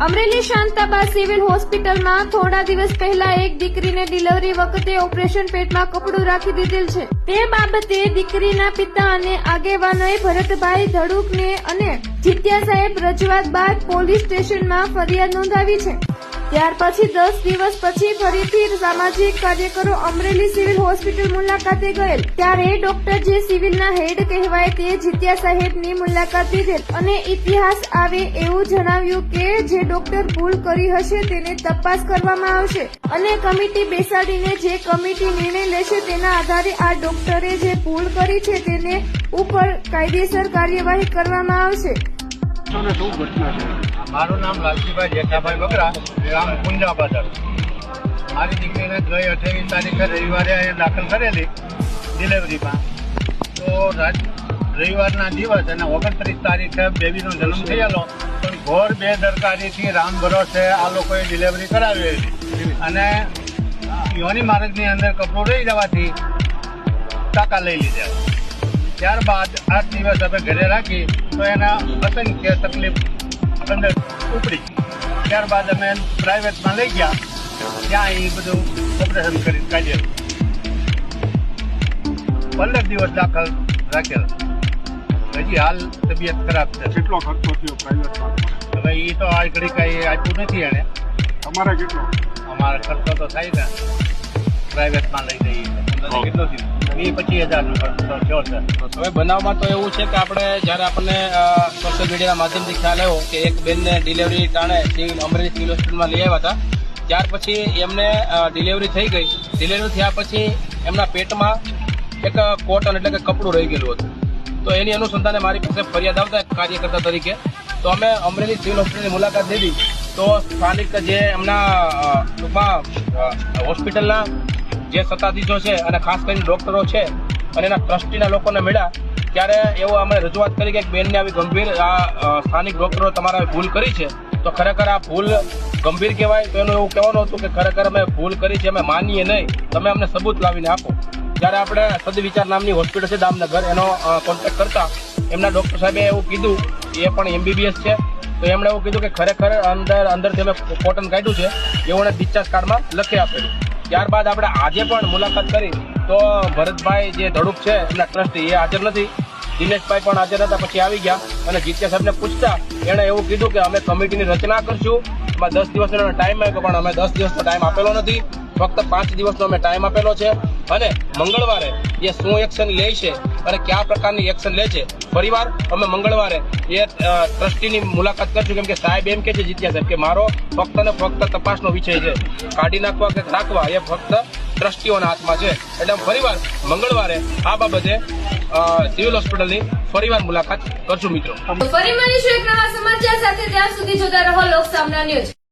Amreli Shantaba civil હોસ્પિટલમાં થોડા દિવસ પહેલા એક દીકરીને ડિલિવરી વખતે ઓપરેશન પેટમાં કપડું રાખી દીધેલ છે। તે બાબતે દીકરીના પિતા અને આગેવાનોએ ભરતભાઈ ધડુકને અને જીત્યા સાહેબ રજૂઆત બાદ પોલીસ સ્ટેશનમાં ફરિયાદ નોંધાવી છે। ત્યાર પછી 10 દિવસ પછી ફરીથી સામાજિક કાર્યકરો અમરેલી સિવિલ હોસ્પિટલ મુલાકાતે ગયેલ ત્યારે ડોક્ટર જે સિવિલના હેડ કહેવાય તે જીત્યા સાહેબની મુલાકાત લીધેલ અને ઇતિહાસ આવે એવું જણાવ્યું કે જે ડોક્ટર ભૂલ કરી હશે તેને તપાસ કરવામાં આવશે અને કમિટી બેસાડીને જે કમિટી નિર્ણય લેશે તેના આધારે આ ડોક્ટરે જે ભૂલ કરી છે તેને ઉપર કાયદેસર કાર્યવાહી કરવામાં આવશે। મારું નામ લાલજીભાઈ જેઠાભાઈ બગરા, ગામ કુંજાપાદર। મારી દીકરીને ગઈ 28 તારીખે રવિવારે અહીંયા દાખલ કરેલી ડિલિવરીમાં। તો રવિવારના દિવસ અને 29 તારીખે બેબીનો જન્મ થયેલો, પણ ઘોર બેદરકારીથી રામ ભરોસે આ લોકોએ ડિલિવરી કરાવી અને યોની માર્ગની અંદર કપડું રહી જવાથી ટાંકા લઈ લીધા। ત્યારબાદ 8 દિવસ અમે ઘરે રાખી તો એના અસંખ્ય તકલીફ અંદર ઉપડી। ત્યારબાદ અમે પ્રાઇવેટમાં લઈ ગયા, ત્યાં એ બધું ઓપરેશન કરી કાઢ્યું। 15 દિવસ દાખલ રાખેલ, હજી હાલ તબિયત ખરાબ છે। કેટલો ખર્ચો થયો પ્રાઇવેટમાં? હવે એ તો આ ઘડી કાંઈ આપ્યું નથી એને। તમારે કેટલો? અમારે ખર્ચો તો થાય ને, પ્રાઇવેટમાં લઈ જઈએ કેટલો થયું? 25,000નો ખર્ચો થયો છે। હવે બનાવમાં તો એવું છે કે આપણે જ્યારે આપણને સોશિયલ મીડિયાના માધ્યમથી ખ્યાલ આવ્યો કે એક બેનને ડિલિવરી ટાણે અમરેલી સિવિલ હોસ્પિટલમાં લઈ આવ્યા હતા, ત્યાર પછી એમને ડિલિવરી થઈ ગઈ। ડિલિવરી થયા પછી એમના પેટમાં એક કોટન એટલે કે કપડું રહી ગયેલું હતું। તો એની અનુસંધાને મારી પાસે ફરિયાદ આવતા કાર્યકર્તા તરીકે તો અમે અમરેલી સિવિલ હોસ્પિટલની મુલાકાત લીધી। તો સ્થાનિક જે એમના ટૂંકમાં હોસ્પિટલના જે સત્તાધીશો છે અને ખાસ કરીને ડોક્ટરો છે અને એના ટ્રસ્ટીના લોકોને મળ્યા ત્યારે એવો અમે રજૂઆત કરી કે બેનને આવી ગંભીર આ સ્થાનિક ડોક્ટરો તમારા ભૂલ કરી છે, તો ખરેખર આ ભૂલ ગંભીર કહેવાય। તો એનું એવું કહેવાનું હતું કે ખરેખર અમે ભૂલ કરી છે, અમે માનીએ નહીં, તમે અમને સબૂત લાવીને આપો। ત્યારે આપણે સદવિચાર નામની હોસ્પિટલ છે દામનગર, એનો કોન્ટેક્ટ કરતા એમના ડોક્ટર સાહેબે એવું કીધું, એ પણ MBBS છે, તો એમણે એવું કીધું કે ખરેખર અંદરથી અમે કોટન કાઢ્યું છે એવું એને ડિસ્ચાર્જ કાર્ડમાં લખી આપેલું। ત્યારબાદ આપણે આજે પણ મુલાકાત કરી તો ભરતભાઈ જે ધડુક છે એમના ટ્રસ્ટી એ હાજર નથી, દિનેશભાઈ પણ હાજર હતા। પછી આવી ગયા અને જીત્યા સાહેબને પૂછતા એણે એવું કીધું કે અમે કમિટીની રચના કરશું, એમાં 10 દિવસનો ટાઈમ આપ્યો, પણ અમે 10 દિવસનો ટાઈમ આપેલો નથી, ફક્ત 5 દિવસનો અમે ટાઈમ આપેલો છે અને મંગળવારે એ શું એક્શન લે છે અને કયા પ્રકારની એક્શન લે છે ફરીવાર અમે મંગળવારે એ ટ્રસ્ટીની મુલાકાત કરશું। કેમ કે સાહેબ એમ કે છે જીત્યા સાહેબ કે મારો ફક્ત ને ફક્ત તપાસનો વિષય છે, કાઢી નાખવા કે રાખવા એ ફક્ત ટ્રસ્ટીઓના હાથમાં છે। એટલે ફરીવાર મંગળવારે આ બાબતે સિવિલ હોસ્પિટલની ફરીવાર મુલાકાત કરશું। મિત્રો ફરી મળીશું એક નવા સમાચાર સાથે, ત્યાં સુધી જોતા રહો લોક સામના ન્યૂઝ।